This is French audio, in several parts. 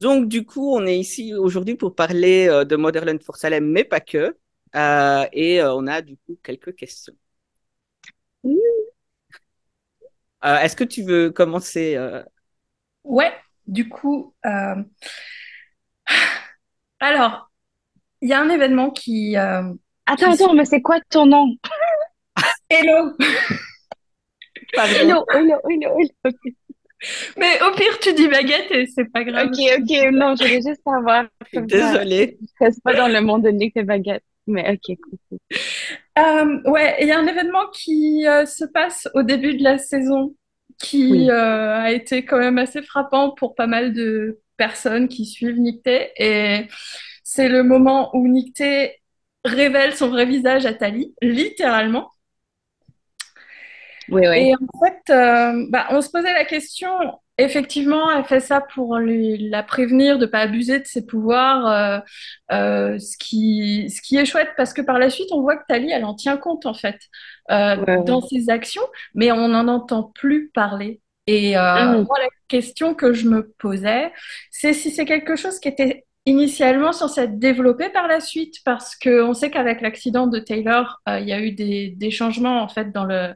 Donc, du coup, on est ici aujourd'hui pour parler de Motherland for Salem, mais pas que. Et on a du coup quelques questions. Est-ce que tu veux commencer Ouais, du coup, alors, il y a un événement qui Attends, mais c'est quoi ton nom? Hello! Pardon. Hello, hello, hello, hello. Mais au pire, tu dis baguette et c'est pas grave. Ok, ok, non, je voulais juste savoir Je suis comme ça. désolée. Je reste pas dans le monde de Nick et Baguette. Mais ok, cool, cool. Ouais, il y a un événement qui se passe au début de la saison qui Oui, a été quand même assez frappant pour pas mal de personnes qui suivent Nick Tay. Et c'est le moment où Nick Tay révèle son vrai visage à Tally, littéralement. oui, oui. Et en fait, on se posait la question, effectivement, elle fait ça pour la prévenir de ne pas abuser de ses pouvoirs, ce qui est chouette parce que par la suite, on voit que Tali, elle en tient compte en fait Ouais, dans ouais. ses actions, mais on n'en entend plus parler. Et Hum, moi, la question que je me posais, c'est si c'est quelque chose qui était initialement censé être développé par la suite, parce qu'on sait qu'avec l'accident de Taylor, il y a eu des changements en fait dans le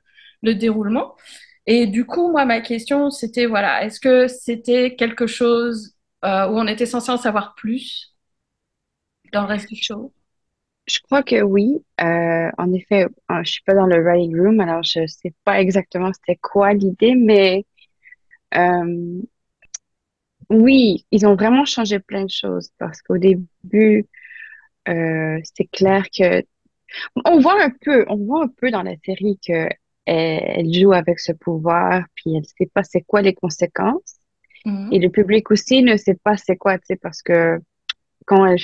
déroulement. Et du coup, moi, ma question, c'était, voilà, est-ce que c'était quelque chose où on était censé en savoir plus dans le reste du show? Je crois que oui. En effet, je suis pas dans le writing room, alors je sais pas exactement c'était quoi l'idée, mais euh, oui, ils ont vraiment changé plein de choses parce qu'au début, c'est clair que on voit un peu dans la série que elle joue avec ce pouvoir, puis elle sait pas c'est quoi les conséquences. Et Mhm. le public aussi ne sait pas c'est quoi, tu sais, parce que quand elle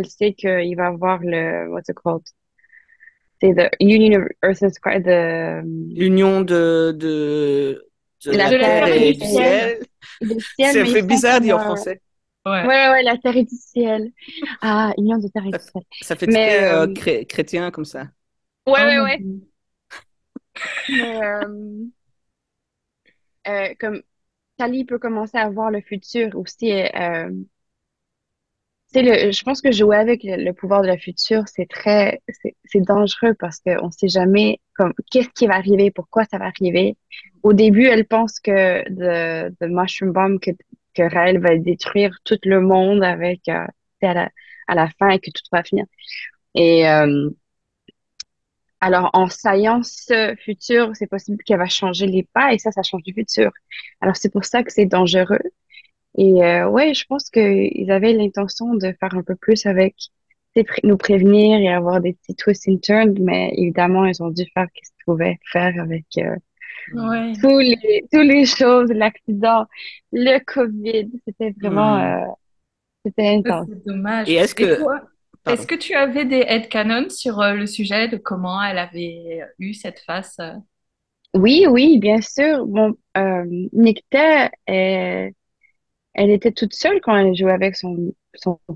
sait qu'il va avoir le, what's it called? C'est the Union of Earth and Sky, l'union de la la De la terre terre terre et et et du du ciel. ciel? le ciel, Ça mais il me fait semble bizarre qu'il y dit en a, français. Ouais. ouais, la terre et du ciel. Ah, Union de terre et Ça, du ciel. ça fait Mais, très chrétien comme ça. Oh mon ouais. Dieu. Mais, comme Sally peut commencer à voir le futur aussi. Je pense que jouer avec le pouvoir de la future, c'est dangereux parce qu'on ne sait jamais comme, qu'est-ce qui va arriver, pourquoi ça va arriver. Au début, elle pense que de Mushroom Bomb, que Raël va détruire tout le monde avec, à la fin et que tout va finir. Et, alors, en science future, c'est possible qu'elle va changer les pas et ça change du futur. Alors, c'est pour ça que c'est dangereux. Et ouais, je pense qu'ils avaient l'intention de faire un peu plus avec, tu sais, nous prévenir et avoir des petits twists and turns, mais évidemment, ils ont dû faire ce qu'ils pouvaient faire avec Ouais. tous les choses, l'accident, le COVID. C'était vraiment, Hmm. c'était intense. C'est dommage. Et est-ce Et que... toi, est-ce Pardon. que tu avais des headcanons sur le sujet de comment elle avait eu cette face? Oui, bien sûr. Bon, Nikta, elle était toute seule quand elle jouait avec son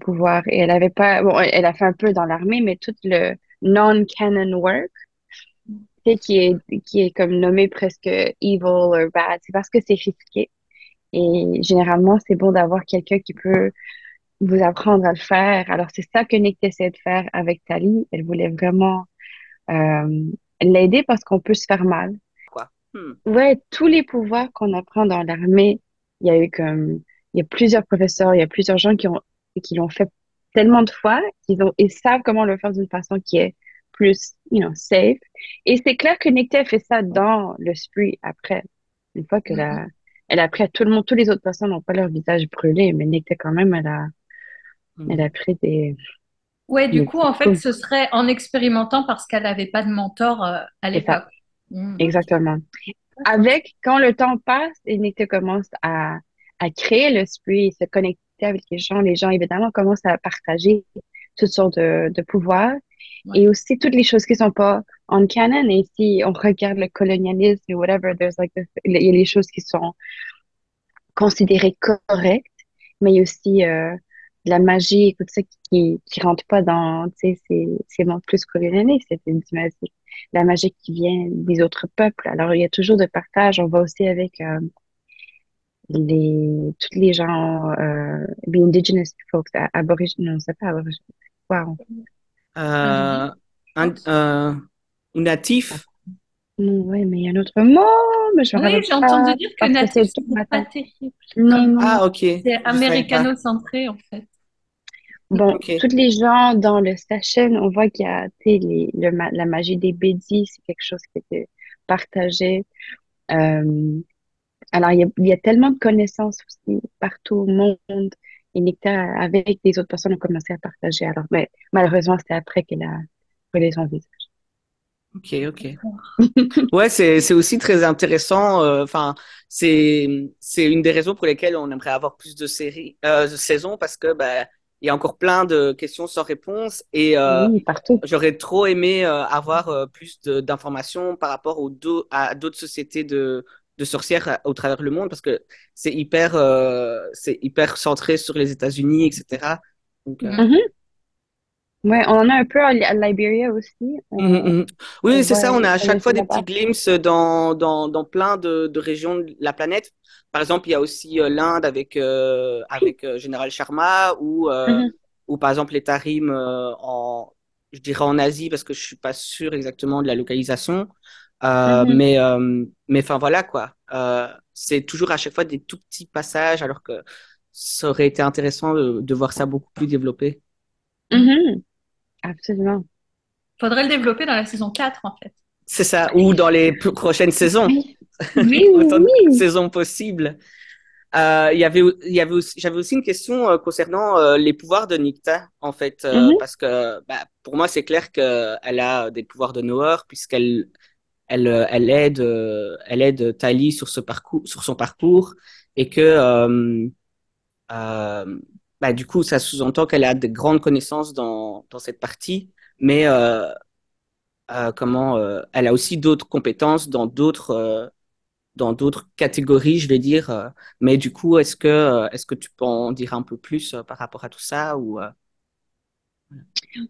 pouvoir et elle avait pas, bon, elle a fait un peu dans l'armée, mais tout le non-canon work, tu sais, qui est comme nommé presque evil or bad, c'est parce que c'est risqué. Et généralement, c'est bon d'avoir quelqu'un qui peut vous apprendre à le faire. Alors, c'est ça que Nick essaie de faire avec Tali. Elle voulait vraiment euh, l'aider parce qu'on peut se faire mal. Quoi? Hmm. Ouais, tous les pouvoirs qu'on apprend dans l'armée, il y a eu comme, il y a plusieurs professeurs, il y a plusieurs gens qui l'ont fait tellement de fois ils savent comment le faire d'une façon qui est plus, safe. Et c'est clair que Nicté a fait ça dans le spree après. Une fois Mhm. elle a pris à tout le monde, tous les autres personnes n'ont pas leur visage brûlé, mais Nicté quand même, elle Hmm. a pris Ouais, du des coup, petits en fait, coups. ce serait en expérimentant parce qu'elle n'avait pas de mentor à C'est ça, l'époque. Ok. exactement. D'accord. Avec, quand le temps passe et Nicte commence à créer le spree et se connecter avec les gens évidemment commencent à partager toutes sortes de pouvoirs Ouais. et aussi toutes les choses qui sont pas en canon. Et si on regarde le colonialisme et whatever, il y a les choses qui sont considérées correctes, mais il y a aussi de la magie et tout ça qui rentre pas dans, tu sais, c'est bon, plus colonialiste, c'est une magie. La magie qui vient des autres peuples. Alors, il y a toujours de partage. On va aussi avec tous les gens, les indigenous folks, aborigènes, non, c'est pas aborigènes. Wow. Euh, Je un, pense. ou natif? Non, ouais, mais il y a un autre mot, mais je me Oui, rappelle j'ai entendu pas dire que parce que natif, c'est tout c'était pas matin. terrible. Non, Comme non, non. Ah, ok, c'est je savais pas. américano-centré, en fait. Bon, Ok. tous les gens dans le session, on voit qu'il y a, tu sais, la magie des biddies, c'est quelque chose qui était partagé. Euh, alors, il y a tellement de connaissances aussi partout au monde. Et Nectar, avec des autres personnes, ont commencé à partager. Alors, mais malheureusement, c'était après qu'elle a brûlé son visage. Ok, ok. Ouais, c'est aussi très intéressant. Enfin, c'est une des raisons pour lesquelles on aimerait avoir plus de séries, de saisons, parce que bah, il y a encore plein de questions sans réponse et Oui, partout. j'aurais trop aimé avoir plus d'informations par rapport à d'autres sociétés de sorcières au travers le monde, parce que c'est hyper centré sur les États-Unis, etc. Donc, Mm. Mhm. Ouais, on en a un peu à Liberia aussi. Mhm, mhm. On Oui, c'est voit ça. On a à chaque fois connaître des là-bas. petits glimpses dans plein de régions de la planète. Par exemple, il y a aussi l'Inde avec Général Sharma Mhm, ou par exemple les Tarim je dirais en Asie parce que je suis pas sûr exactement de la localisation. mhm, Mais enfin voilà quoi. C'est toujours à chaque fois des tout petits passages alors que ça aurait été intéressant de voir ça beaucoup plus développé. mhm. Absolument. Faudrait le développer dans la saison 4, en fait. C'est ça. Ou dans les prochaines saisons. Oui, oui, Autant de oui. saisons possibles. J'avais aussi une question concernant les pouvoirs de Nikta, en fait, Mhm, parce que bah, pour moi, c'est clair qu'elle a des pouvoirs de Knower, elle aide Tali sur sur son parcours, et que euh, bah, du coup, ça sous-entend qu'elle a de grandes connaissances dans cette partie, mais elle a aussi d'autres compétences dans d'autres catégories, je vais dire. Mais du coup, est-ce que tu peux en dire un peu plus par rapport à tout ça ou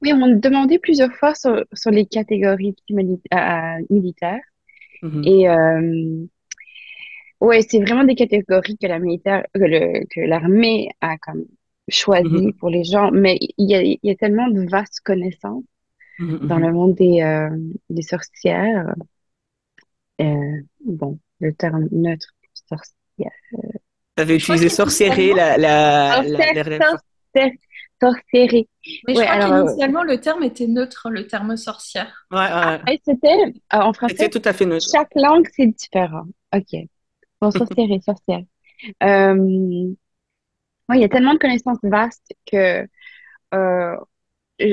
oui, on m'a demandé plusieurs fois sur les catégories militaires. Mhm, Et ouais, c'est vraiment des catégories que que l'armée a comme choisi mhm, pour les gens. Mais il y a tellement de vastes connaissances mhm, dans le mhm. monde des sorcières. Bon, le terme neutre pour sorcière. T'avais Je crois utilisé sorcellerie, qu'initialement, la dernière fois. Sorcière, sorcellerie. mais je Ouais, crois alors, qu'initialement, le terme était neutre, le terme sorcière. Ouais, ouais. et c'était en C'était français, tout à fait neutre. chaque langue, c'est différent. OK. Bon, sorcière, sorcière. Euh, ouais, il y a tellement de connaissances vastes que, euh,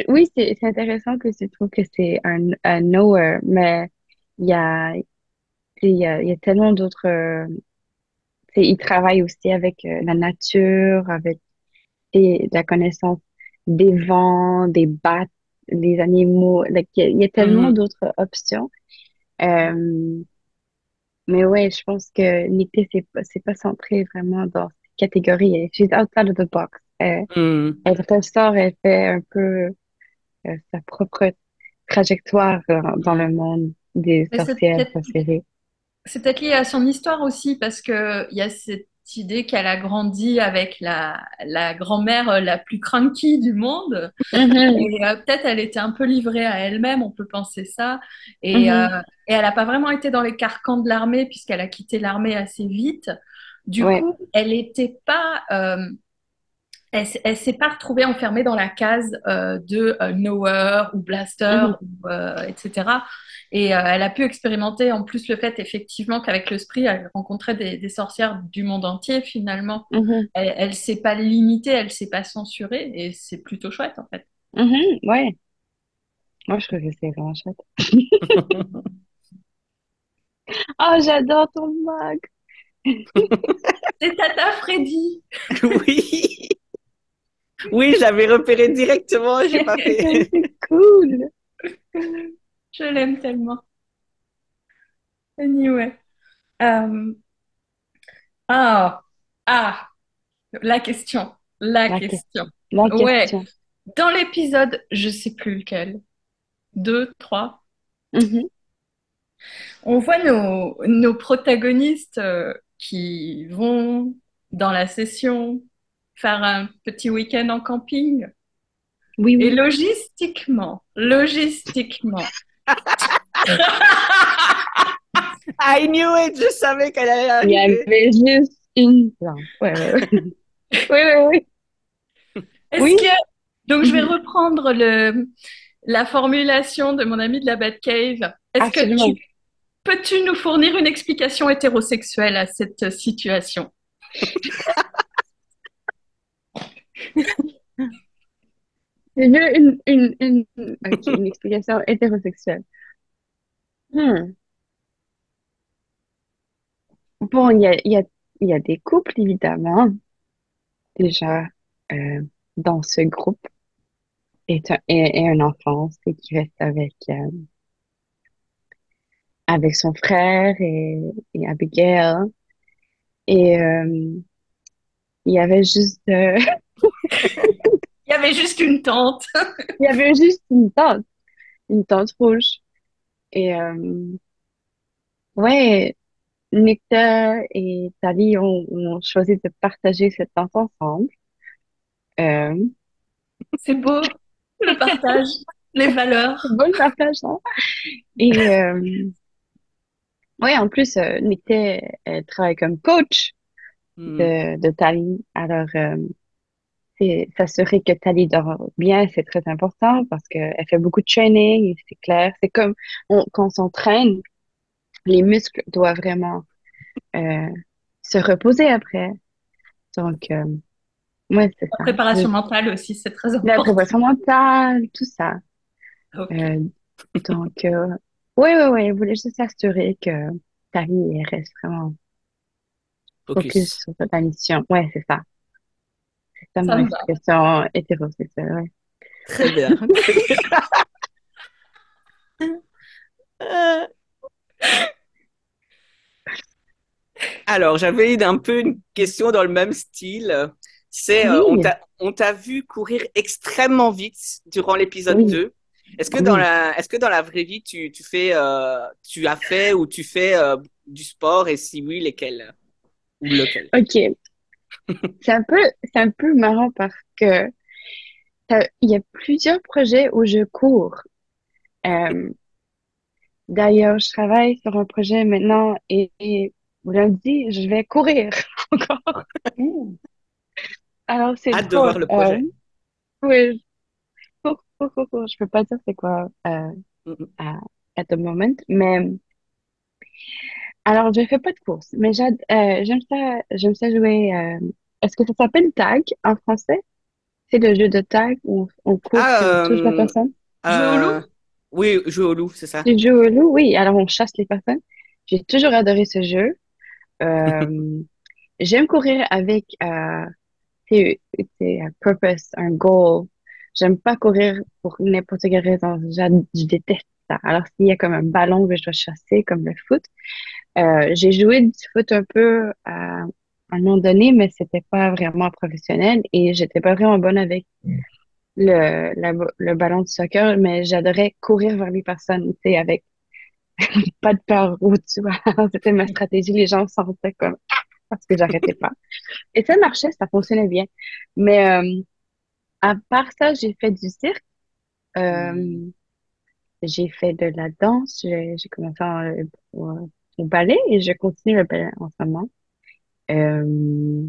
oui, c'est intéressant que tu trouves que c'est un knower, mais il y a, tu sais, il y a tellement d'autres, tu sais, ils travaillent aussi avec la nature, avec la connaissance des vents, des bats, des animaux. Like, il y a tellement Mhm. d'autres options. Euh, mais ouais, je pense que Nikté, c'est pas centré vraiment dans cette catégorie. She's outside of the box. Mhm. Elle ressort, elle fait un peu sa propre trajectoire dans le Mm. monde des Mais sorcières, sorcelleries. c'est peut-être lié à son histoire aussi, parce que il y a cette idée qu'elle a grandi avec la grand-mère la plus cranky du monde. Mhm, Et peut-être elle était un peu livrée à elle-même, on peut penser ça. Et, mhm. et elle n'a pas vraiment été dans les carcans de l'armée, puisqu'elle a quitté l'armée assez vite. Du Ouais. coup, elle n'était pas, elle s'est pas retrouvée enfermée dans la case de knower ou blaster, Mhm, ou, etc. Et elle a pu expérimenter en plus le fait effectivement qu'avec le Spree, elle rencontrait des sorcières du monde entier finalement. mhm, Elle s'est pas limitée, elle s'est pas censurée et c'est plutôt chouette en fait. mhm. Ouais. Moi, je trouve que c'est vraiment chouette. Oh, j'adore ton mug. C'est Tata Freddy. Oui, oui, j'avais repéré directement, j'ai pas Mais fait. c'est cool. Je l'aime tellement. Anyway. Euh, ah, ah, la question. La La question. question. La Ouais. question. Dans l'épisode, je sais plus lequel, 2, 3, Mhm, on voit nos protagonistes qui vont dans la session faire un petit week-end en camping. Oui, Et oui. logistiquement, I knew it, je savais qu'elle allait Il y arriver. avait juste une plante. Ouais, ouais, ouais. Oui, oui, est-ce oui. que... Donc, je vais Oui, reprendre la formulation de mon ami de la Batcave. Est-ce que absolument. peux-tu nous fournir une explication hétérosexuelle à cette situation? Je veux ok, une explication hétérosexuelle. Hmm. Bon, il y a des couples, évidemment, déjà, euh, dans ce groupe, et un enfant, c'est qui reste avec son frère et Abigail. Et il y avait juste, Il y avait juste une tente. il y avait juste une tente rouge. Et ouais, Nectar et Tali ont choisi de partager cette tente ensemble. Euh, C'est beau, le partage, les valeurs. c'est beau le partage, hein? Et ouais, en plus, Nectar, elle travaille comme coach Hmm. de Tali. Alors, c'est s'assurer que Tali dort bien, c'est très important parce qu'elle fait beaucoup de training, et c'est clair. C'est comme quand on s'entraîne, les muscles doivent vraiment euh, se reposer après. Donc, ouais, c'est La ça. préparation mentale aussi, c'est très La important. préparation mentale, tout ça. Ok, Euh, donc, ouais, ouais, ouais, je voulais juste s'assurer que Tali elle reste vraiment focus Focus. sur sa mission. Ouais, c'est ça. C'est ça ça mon me va. expression hétérosexuelle, ouais. Très bien. Très bien. Euh, Alors, j'avais un peu une question dans le même style. C'est, Oui, on t'a vu courir extrêmement vite durant l'épisode oui, 2. oui. Est-ce que dans la vraie vie, tu as fait ou tu fais du sport et si oui, lesquels ou lequel? OK. C'est un peu, c'est un peu marrant parce que il y a plusieurs projets où je cours. Euh, D'ailleurs, je travaille sur un projet maintenant et lundi, je vais courir encore. Ouh. Alors, c'est Hâte de drôle. voir le projet. Oui, cours. Je peux pas dire c'est quoi Mhm. à at the moment, mais alors je fais pas de course, mais j'aime ça jouer. Est-ce que ça s'appelle tag en français? C'est le jeu de tag où on court puis on Ah, touche la personne. Jouer au loup? euh, oui, jouer au loup, c'est ça. Tu joues au loup, oui. Alors on chasse les personnes. J'ai toujours adoré ce jeu. Euh, J'aime courir avec c'est un purpose, un goal. J'aime pas courir pour n'importe quelle raison. Je déteste ça. Alors s'il y a comme un ballon que je dois chasser, comme le foot, j'ai joué du foot un peu à un moment donné, mais c'était pas vraiment professionnel et j'étais pas vraiment bonne avec le ballon de soccer, mais j'adorais courir vers les personnes, tu sais, avec pas de peur ou tu vois. C'était ma stratégie. Les gens sentaient comme parce que j'arrêtais pas. Et ça marchait, ça fonctionnait bien. Mais à part ça, j'ai fait du cirque, Hmm. euh, j'ai fait de la danse, j'ai commencé au ballet et je continue le ballet en ce moment. Euh,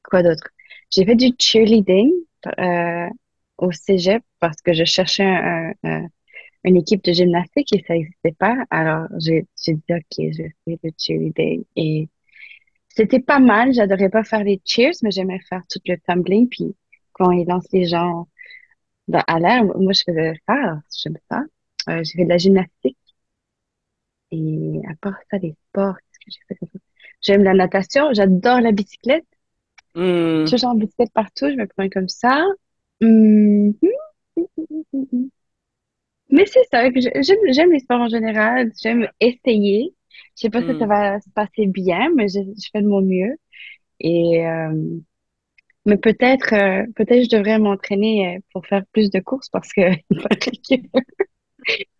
Quoi d'autre? J'ai fait du cheerleading euh, au cégep parce que je cherchais une équipe de gymnastique et ça n'existait pas. Alors, j'ai dit, OK, je fais le cheerleading. Et c'était pas mal. J'adorais pas faire les cheers, mais j'aimais faire tout le tumbling. Puis, quand ils lancent les gens à l'air, moi, je faisais ça. J'aime ça. J'ai fait de la gymnastique. Et à part ça, les sports, qu'est-ce que j'ai fait comme ça? J'aime la natation. J'adore la bicyclette. Hmm. Toujours en bicyclette partout. Je me prends comme ça. Hum, Mais c'est ça, que j'aime les sports en général, j'aime essayer. Je sais pas si ça Hmm. va se passer bien, mais je fais de mon mieux. Et mais peut-être je devrais m'entraîner pour faire plus de courses parce que il paraît que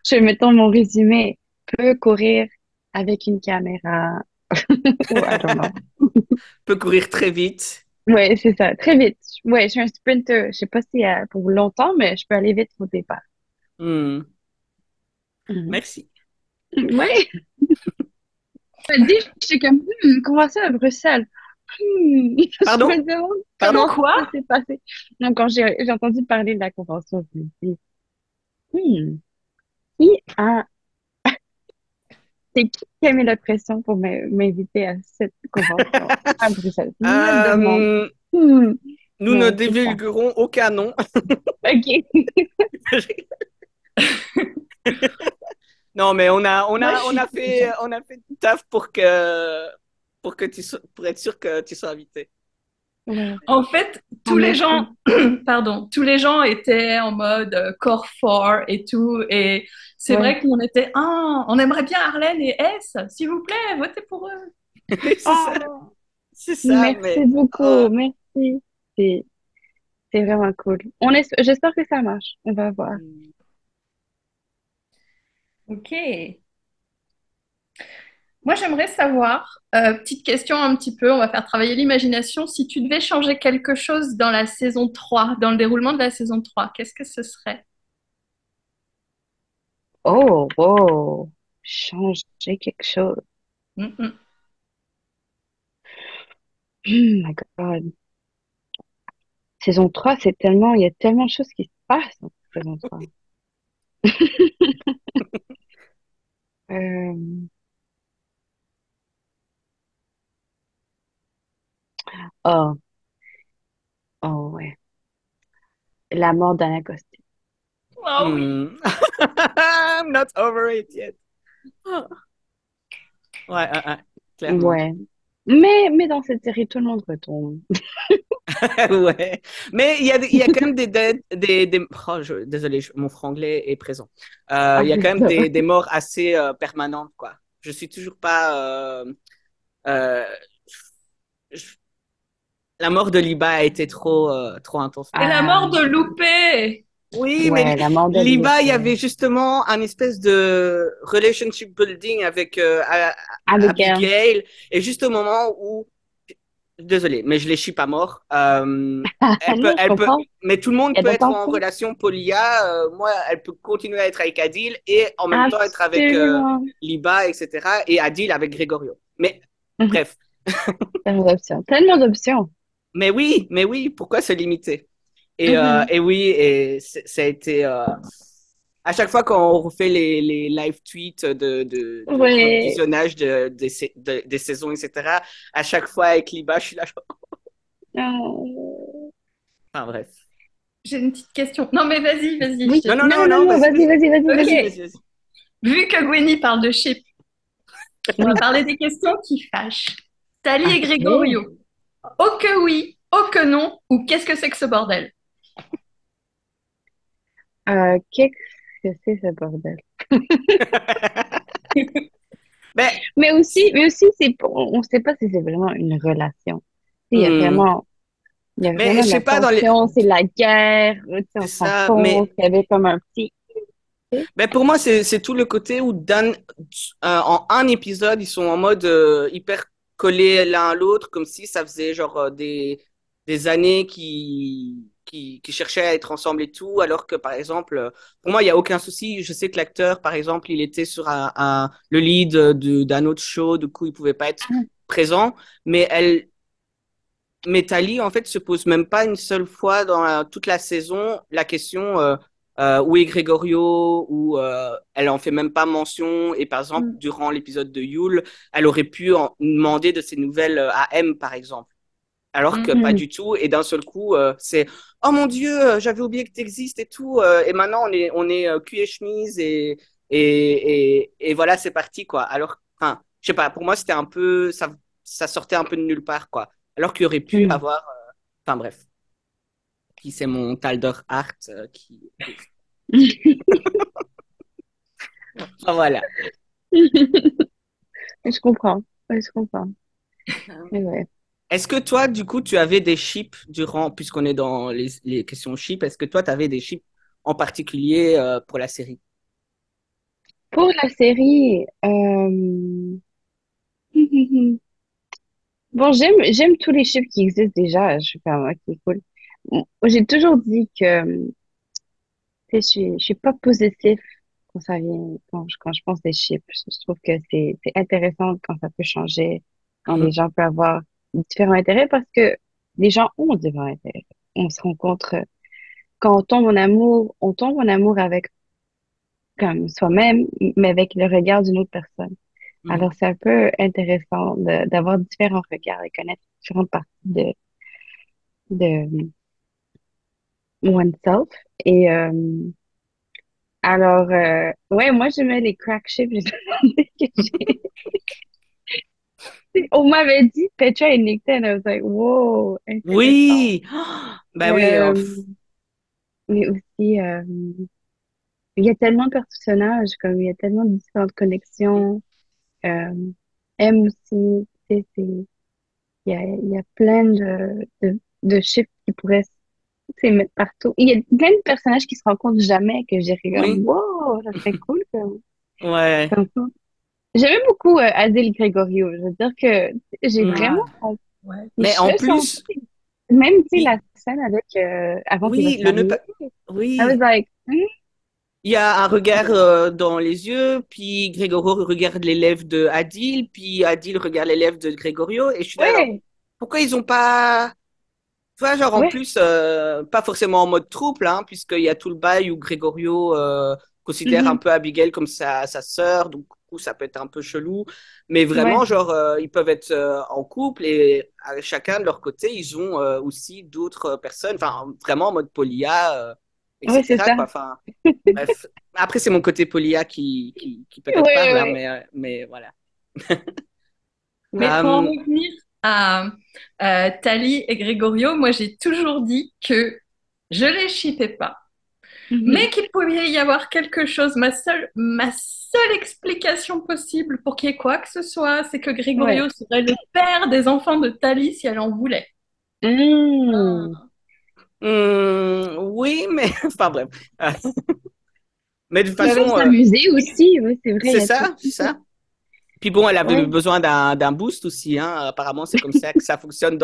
je mettons mon résumé peut courir avec une caméra. Ou I don't know. Peut courir très vite. Ouais, c'est ça. Très vite. Ouais, je suis un sprinter. Je sais pas si pour longtemps, mais je peux aller vite au départ. Hmm, Mhm. merci. Ouais. Je me dis, je suis comme, comment ça à Bruxelles? Je Pardon? me demande Pardon? comment Quoi? ça s'est passé. Donc, quand j'ai entendu parler de la convention, je me dis, hmm, qui a, c'est qui a mis la pression pour m'inviter à cette convention à Bruxelles? Je me demande. Euh, Hmm, nous ne ouais, c'est ça. divulguerons aucun nom. OK. Non, mais Moi, je on suis a fait, déjà. on a fait du taf pour que pour être sûr que tu sois invité. Ouais. En fait, Ah, tous les gens, merci. pardon, tous les gens étaient en mode core 4 et tout. Et c'est Ouais. vrai qu'on était, ah, on aimerait bien Arlène et S, s'il vous plaît, votez pour eux. C'est ça, Oh, c'est ça, merci mais beaucoup. Merci. C'est, c'est vraiment cool. J'espère que ça marche. On va voir. Ok. Moi, j'aimerais savoir, petite question un petit peu, on va faire travailler l'imagination. Si tu devais changer quelque chose dans la saison 3, dans le déroulement de la saison 3, qu'est-ce que ce serait? Oh, oh, changer quelque chose. Mm-mm. My God. Saison 3 il y a tellement de choses qui se passent dans saison 3. Euh, oh, oh, ouais. La mort d'Anna Costi. Ah oui. I'm not over it yet. Ouais, clairement. Ouais. Mais dans cette série, tout le monde retombe. Ouais. Mais il y a quand même oh, désolé, mon franglais est présent. Ah, Il y a c'est quand même ça. des morts assez permanentes, quoi. Je suis toujours pas. Euh, je- La mort de Liba a été trop intense Et pour la moi. Ah, mort de Loupé. Oui, mais ouais, la mort de Liba, il y Lupin. avait justement un espèce de relationship building avec Abigail. Abigail. Et juste au moment où, désolé, mais je les chie pas mort. Non, je Elle peut, comprends. mais tout le monde Il y a peut de être en tension. relation polia. Moi, elle peut continuer à être avec Adil et en même temps être avec Absolument. Liba, etc. Et Adil avec Gregorio. Mais Mhm. bref. Tellement d'options. Tellement d'options. Mais oui, pourquoi se limiter? Mhm. Et oui, ça a été à chaque fois quand on refait les live tweets de Ouais. revisionnage des saisons, etc. À chaque fois avec Liba, je suis là. Oh. Enfin bref. J'ai une petite question. Non, mais vas-y, vas-y, je Oui. te Non, non, laisse. Non, non, non, non, non. vas-y, Vas-y, vas-y. vas-y, vas-y, Ok. Vas-y, vas-y. vas-y, vas-y. Vu que Gwenny parle de chip, on va Oui. parler des questions qui fâchent. Tali et OK. Gregorio. Oh que oui, oh que non, ou qu'est-ce que c'est que ce bordel? Qu'est-ce que c'est ce bordel? Ben, Mais aussi, on ne sait pas si c'est vraiment une relation. hmm. Il y a Mais vraiment je de sais la pas dans les. tension, c'est la guerre. Tu sais, C'est on se rend ça. compte qu'il y avait comme un petit. Ben pour moi, c'est tout le côté où Dan, en un épisode, ils sont en mode hyper collés l'un à l'autre, comme si ça faisait genre des années qui cherchaient à être ensemble et tout, alors que par exemple, pour moi, il n'y a aucun souci. Je sais que l'acteur, par exemple, il était sur le lead d'un autre show, du coup, il pouvait pas être présent, mais mais Tali, en fait, se pose même pas une seule fois dans toute la saison la question où est Gregorio, ou elle en fait même pas mention. Et par exemple, Mm. durant l'épisode de Yule, elle aurait pu demander de ses nouvelles à M, par exemple. Alors que pas Mhm. Mhm. du tout. Et d'un seul coup, c'est oh mon Dieu, j'avais oublié que tu existes et tout. Et maintenant, on est cul et chemise et voilà, c'est parti, quoi. Alors, enfin, je sais pas, pour moi, c'était un peu, ça sortait un peu de nulle part, quoi. Alors qu'il y aurait pu Mhm. avoir, enfin bref, qui c'est mon Taldor Art qui. Enfin, voilà. Je comprends. Ouais, je comprends. Mais ouais. Est-ce que toi, du coup, tu avais des chips durant, puisqu'on est dans les questions chips, est-ce que toi, tu avais des chips en particulier pour la série? Pour la série, Bon, j'aime tous les chiffres qui existent déjà. Je suis comme, ok, cool. J'ai toujours dit que, tu sais, je suis pas positif quand ça vient, quand je pense des chiffres. Je trouve que c'est intéressant quand ça peut changer, quand les Mhm. gens peuvent avoir différents intérêts parce que les gens ont différents intérêts. On se rencontre, quand on tombe en amour avec, comme soi-même, mais avec le regard d'une autre personne. Mhm. Alors, c'est un peu intéressant d'avoir différents regards et connaître différentes parties de oneself. Et alors, ouais, moi, j'aimais les crack chips. J'ai demandé que on m'avait dit Petra et Nickton. I was like, wow, intéressant. Oui, ben oui, Euh, mais aussi, il y a tellement de personnages, comme il y a tellement de différentes connexions. Euh, M aussi, tu sais, il y a plein de chiffres qui pourraient se mettre partout. Il y a plein de personnages qui se rencontrent jamais que j'ai regardé. oui, Wow, ça serait cool ouais. comme ça. J'aimais beaucoup Adil Gregorio. Je veux dire que j'ai vraiment. Mm. Ouais. Les Mais en cheveux sont. plus, Même, tu sais, il- la scène avec. Avant qu'il va oui, se marier. I was oui, like. il y a un regard dans les yeux, puis Grégorio regarde les lèvres de Adil, puis Adil regarde les lèvres de Grégorio, et je suis là, genre, Ouais, pourquoi ils ont pas, tu vois, genre en ouais. plus, pas forcément en mode trouble, hein, puisqu'il y a tout le bail où Grégorio considère un Mhm, peu Abigail comme sa sœur, donc du coup, ça peut être un peu chelou, mais ouais. vraiment, genre, ils peuvent être en couple et chacun de leur côté, ils ont aussi d'autres personnes, enfin, vraiment en mode polia, Ouais, c'est etc., ça. quoi, enfin, bref. Après, c'est mon côté polia qui Ouais, peut-être parle, hein, ouais. mais voilà. Mais pour en Euh, revenir à Tali et Gregorio, moi j'ai toujours dit que je les shippais pas, Mhm, mais qu'il pouvait y avoir quelque chose. Ma seule explication possible pour qu'il y ait quoi que ce soit, c'est que ouais. Gregorio serait le père des enfants de Tali si elle en voulait. Hmm. oui, mais enfin bref. Mais de toute Ils peuvent façon, s'amuser aussi. Oui, c'est vrai. Il y a tout. c'est ça. Puis bon, elle avait Ouais. besoin d'un boost aussi, hein. Apparemment, c'est comme ça que ça fonctionne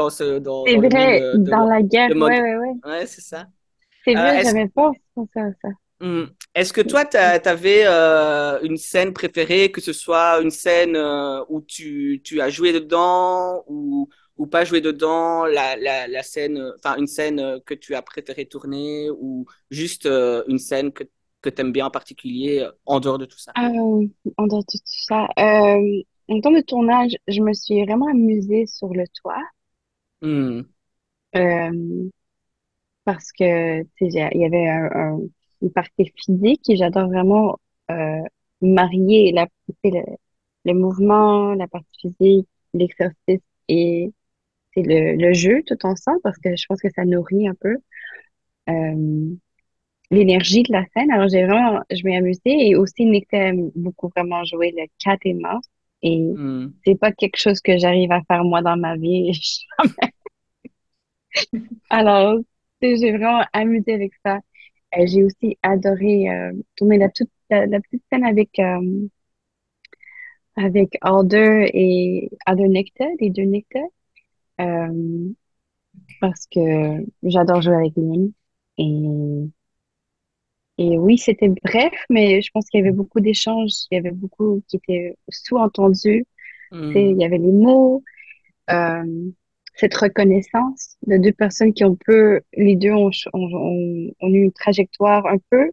C'est dans le monde vrai. Dans la guerre. de Ouais, mode. ouais, ouais. Ouais, c'est ça. C'est Euh, vrai, est-ce, j'avais pas pensé à ça. hmm, est-ce que toi, t'avais une scène préférée, que ce soit une scène où tu as joué dedans ou pas joué dedans, la scène, enfin une scène que tu as préféré tourner ou juste une scène que tu aimes bien en particulier en dehors de tout ça? En dehors de tout ça, en temps de tournage, je me suis vraiment amusée sur le toit Hmm, euh, parce que tu sais, il y avait une partie physique et j'adore vraiment euh, marier tu sais, le mouvement, la partie physique, l'exercice et c'est le jeu tout ensemble parce que je pense que ça nourrit un peu l'énergie de la scène. Alors je m'ai amusée et aussi Nick aime beaucoup vraiment jouer le cat et mouse et hmm, c'est pas quelque chose que j'arrive à faire moi dans ma vie. Alors, tu sais, j'ai vraiment amusé avec ça. J'ai aussi adoré tourner la petite scène avec Alder et Alder Nectar, les deux Nectar, euh, parce que j'adore jouer avec lui. Et Et oui, c'était bref, mais je pense qu'il y avait beaucoup d'échanges, il y avait beaucoup qui étaient sous-entendus. Tu sais, il hmm, y avait les mots, euh, cette reconnaissance de deux personnes qui ont peu, les deux ont eu une trajectoire un peu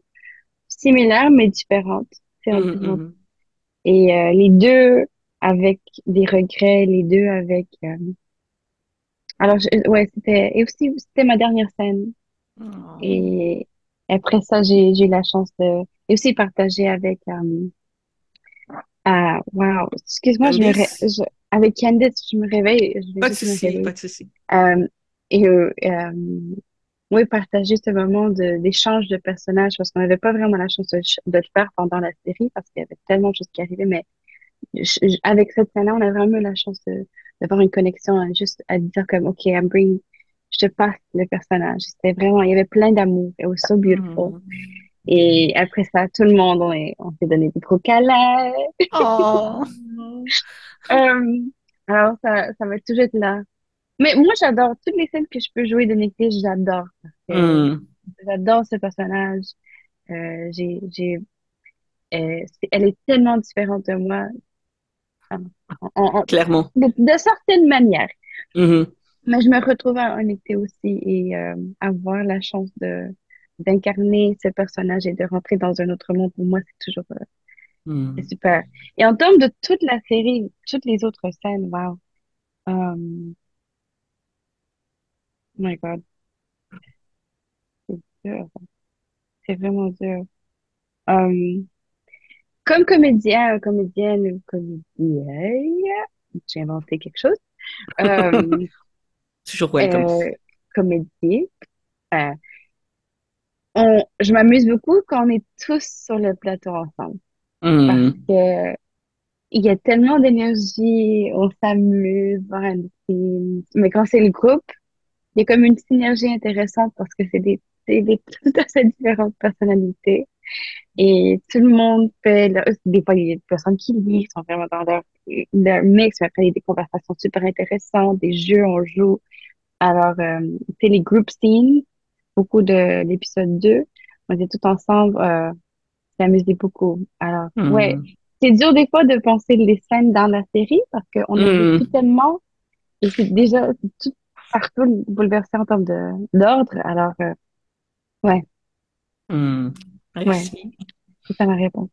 similaire mais différente. Tu sais, hmm, hmm, et les deux avec des regrets, les deux avec. Ouais, et aussi c'était ma dernière scène. hmm. Et après ça, j'ai eu la chance de et aussi partager avec. Ah, wow. Excuse-moi, Candice? avec Candice, je me réveille, je vais Pas de juste me souci, pas réveiller. de souci. Euh, et oui, partager ce moment d'échange de personnages, parce qu'on n'avait pas vraiment la chance de le faire pendant la série, parce qu'il y avait tellement de choses qui arrivaient, mais avec cette scène-là, on a vraiment eu la chance d'avoir une connexion, hein, juste à dire comme, OK, je te passe le personnage. C'était vraiment, il y avait plein d'amour. It was so beautiful. Hmm. Et après ça, tout le monde, on s'est donné des gros câlins. Oh. Euh, alors, ça va toujours être là. Mais moi, j'adore toutes les scènes que je peux jouer de Nick Cage, j'adore. Parce que Hmm. j'adore ce personnage. Elle est tellement différente de moi, en- Clairement. de certaines manières. Mhm. Mais je me retrouve à Nick Cage aussi et avoir la chance d'incarner ce personnage et de rentrer dans un autre monde, pour moi, c'est toujours c'est Hmm. super. Et en termes de toute la série, toutes les autres scènes, wow. Um, my God, c'est dur. C'est vraiment dur. Um, Comme comédien, comédienne ou comédienne, j'ai inventé quelque chose. Euh, Toujours welcome. euh, Comédie. euh, je m'amuse beaucoup quand on est tous sur le plateau ensemble parce Hmm. que il y a tellement d'énergie, on s'amuse, behind the scenes. Mais quand c'est le groupe, il y a comme une synergie intéressante parce que c'est des tout à fait différentes personnalités. Et tout le monde fait, des fois, il y a des personnes qui lisent, sont vraiment dans leur mix, mais après, il y a des conversations super intéressantes, des jeux, on joue. Alors, c'est les group scenes, beaucoup de l'épisode 2. On était tous ensemble, s'est amusé beaucoup. Alors, ouais, Hmm. c'est dur des fois de penser les scènes dans la série parce qu'on a vécu Hmm. tellement et c'est tout partout bouleversé en termes d'ordre. Alors, ouais, Hmm. ouais, Merci. c'est ça ma réponse.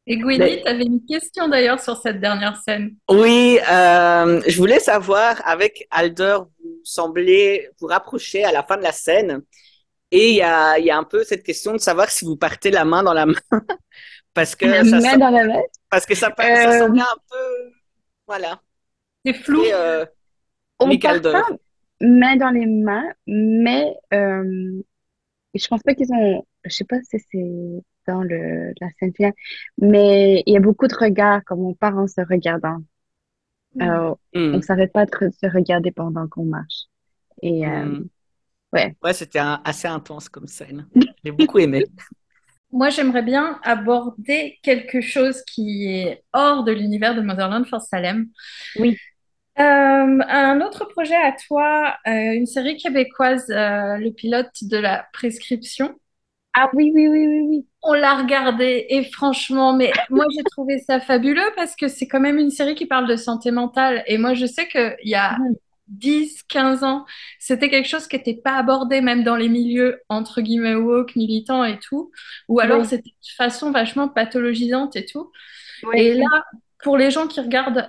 Et Gwynny, tu avais une question d'ailleurs sur cette dernière scène. Oui, je voulais savoir, avec Alder, vous semblez vous rapprocher à la fin de la scène. Et il y a un peu cette question de savoir si vous partez la main dans la main, parce La que main dans la main. parce que ça Euh, semblait un peu, voilà, C'est flou. très on Nick part Alder. pas main dans les mains, mais je pense pas qu'ils ont, je sais pas si c'est dans la scène finale, mais il y a beaucoup de regards, comme on part en se regardant. Alors, on Hmm. s'arrête pas de se regarder pendant qu'on marche. Et Hmm. ouais. Ouais, c'était assez intense comme scène. J'ai beaucoup aimé. Moi, j'aimerais bien aborder quelque chose qui est hors de l'univers de Motherland for Salem. Oui. Un autre projet à toi, une série québécoise, le pilote de la prescription. Ah oui, oui, oui, oui, oui. On l'a regardé et franchement, mais moi j'ai trouvé ça fabuleux parce que c'est quand même une série qui parle de santé mentale. Et moi je sais qu'il y a Mhm. 10, 15 ans, c'était quelque chose qui n'était pas abordé même dans les milieux entre guillemets woke, militants et tout. Ou alors Oui, c'était de façon vachement pathologisante et tout. oui, Et là, oui. pour les gens qui regardent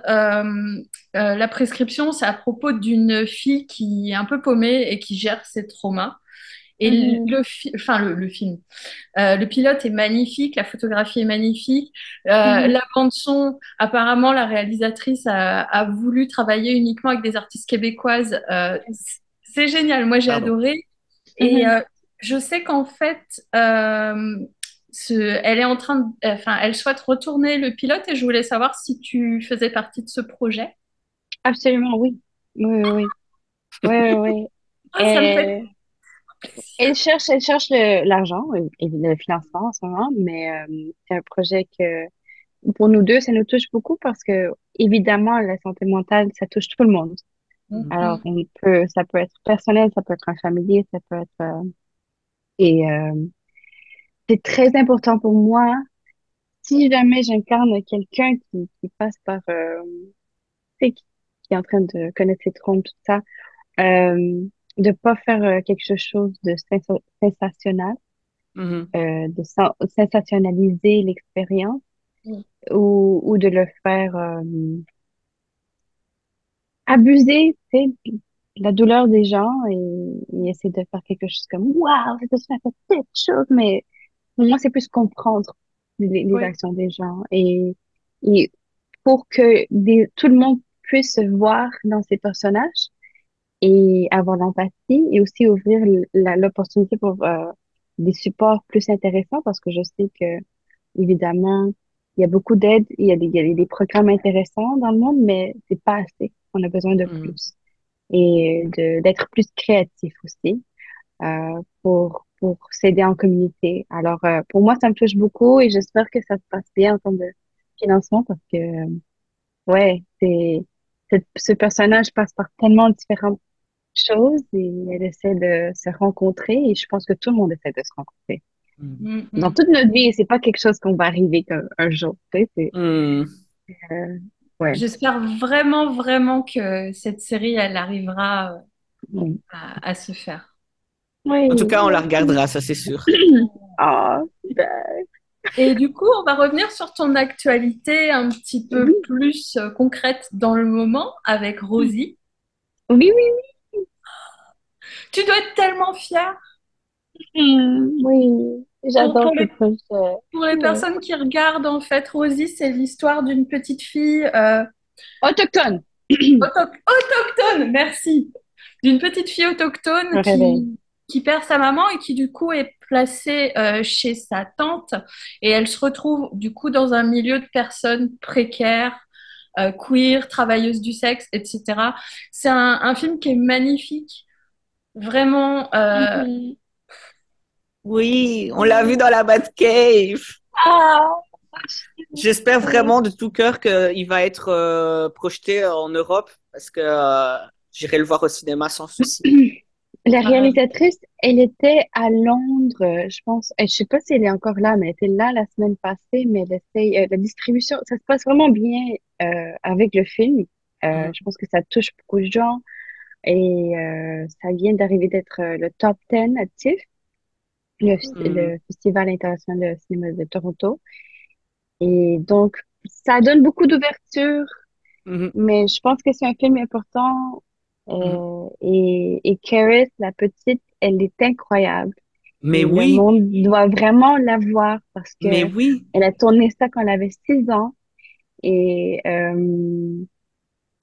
la prescription, c'est à propos d'une fille qui est un peu paumée et qui gère ses traumas. Et Mhm. le film. Le pilote est magnifique, la photographie est magnifique. Mhm. La bande son, apparemment, la réalisatrice a voulu travailler uniquement avec des artistes québécoises. C'est génial, moi j'ai Pardon. adoré. Et Mhm. je sais qu'en fait, elle est en train enfin, elle souhaite retourner le pilote et je voulais savoir si tu faisais partie de ce projet. Absolument, oui. Oui, oui, oui. Oui, oui, Ah, ça me fait oui. Elle cherche l'argent et le financement en ce moment, mais c'est un projet que, pour nous deux, ça nous touche beaucoup parce que, évidemment, la santé mentale, ça touche tout le monde. Alors, plaisir. ça peut être personnel, ça peut être un familier, ça peut être, et c'est très important pour moi. Si jamais j'incarne quelqu'un qui passe par, tu sais, qui est en train de connaître ses traumes, tout ça, de pas faire quelque chose de sensationnel, Mhm. sensationnaliser l'expérience ou de le faire abuser, tu sais, de la douleur des gens et essayer de faire quelque chose comme waouh, cette personne a fait telle chose, mais pour moi, c'est plus comprendre les Oui. actions des gens et pour que tout le monde puisse se voir dans ces personnages et avoir l'empathie et aussi ouvrir l'opportunité pour des supports plus intéressants parce que je sais que, évidemment, il y a beaucoup d'aide, il y a des programmes intéressants dans le monde, mais c'est pas assez. On a besoin de Mhm. plus et d'être plus créatif aussi pour pour s'aider en communauté. Alors, pour moi, ça me touche beaucoup et j'espère que ça se passe bien en termes de financement parce que, ouais, ce personnage passe par tellement différentes choses et elle essaie de se rencontrer et je pense que tout le monde essaie de se rencontrer. Mm. Mm, Dans mm. toute notre vie, c'est pas quelque chose qu'on va arriver comme un jour, tu sais, Mm. euh, ouais. J'espère vraiment, vraiment que cette série, elle arrivera Oui. à se faire. En tout Oui, cas, on la merci. regardera, ça c'est sûr. Ah, super. Et du coup, on va revenir sur ton actualité un petit peu Oui, plus concrète dans le moment avec Rosie. oui, oui, Tu dois être tellement fière oui. pour, J'adore pour ce les, projet. pour les Ouais. personnes qui regardent. En fait, Rosie, c'est l'histoire d'une petite fille Autochtone. autochtone, merci, d'une petite fille Je autochtone me réveille. qui perd sa maman et qui du coup est placée chez sa tante et elle se retrouve du coup dans un milieu de personnes précaires, queer, travailleuses du sexe, etc. C'est un film qui est magnifique, vraiment. Mhm. Oui, on l'a vu dans la Batcave. Ah, J'espère ouais. vraiment de tout cœur qu'il va être projeté en Europe parce que j'irai le voir au cinéma sans souci. La euh, réalisatrice, elle était à Londres, je pense. Je sais pas si elle est encore là, mais elle était là la semaine passée. Mais elle essaye, la distribution, ça se passe vraiment bien avec le film. Mhm. Je pense que ça touche beaucoup de gens et ça vient d'arriver d'être le top 10 à TIFF, Mhm. le Festival international de cinéma de Toronto. Et donc, ça donne beaucoup d'ouverture, Mhm. mais je pense que c'est un film important. Mhm. Et Carrie, la petite, elle est incroyable. Mais Et le oui, monde doit vraiment la voir parce que mais oui, elle a tourné ça quand elle avait 6 ans. Et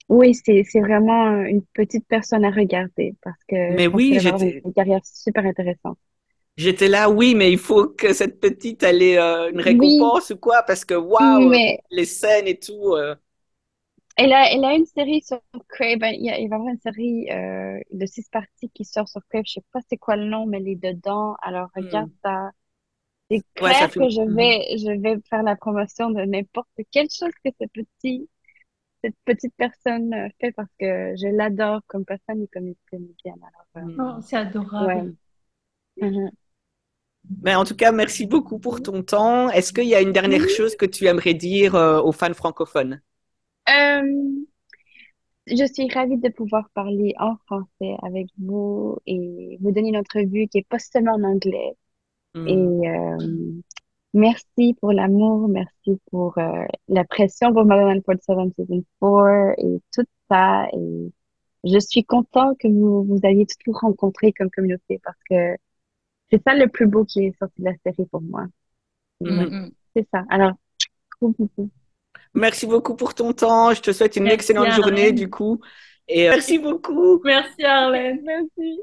oui, c'est vraiment une petite personne à regarder parce que mais je pense oui, qu'elle va avoir une carrière super intéressante. j'étais là, oui, mais il faut que cette petite elle ait une Oui, récompense ou quoi parce que waouh, mais les scènes et tout. elle a une série sur Crave. Il va y avoir une série de 6 parties qui sort sur Crave. Je sais pas c'est quoi le nom, mais elle est dedans. Alors regarde Mhm. ça. C'est Ouais, ça clair fait. que Mhm. je vais faire la promotion de n'importe quelle chose que cette petite personne fait parce que je l'adore comme personne et comme comédienne. Alors, oh, c'est ouais. adorable. Mhm. Mais en tout cas, merci beaucoup pour ton temps. Est-ce qu'il y a une dernière Oui. chose que tu aimerais dire aux fans francophones? Euh, je suis ravie de pouvoir parler en français avec vous et vous donner une entrevue qui est pas seulement en anglais. Et Mhm. merci pour l'amour, merci pour la pression pour Motherland 47 Season 4 et tout ça. Et je suis contente que vous ayez tous rencontré comme communauté parce que c'est ça le plus beau qui est sorti de la série pour moi. Mm, Ouais, Mhm. mm. c'est ça. Alors, gros bisous. Merci beaucoup pour ton temps. Je te souhaite une Merci excellente journée Arlène. du coup. Et merci beaucoup. Merci Arlène. Merci.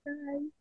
Bye.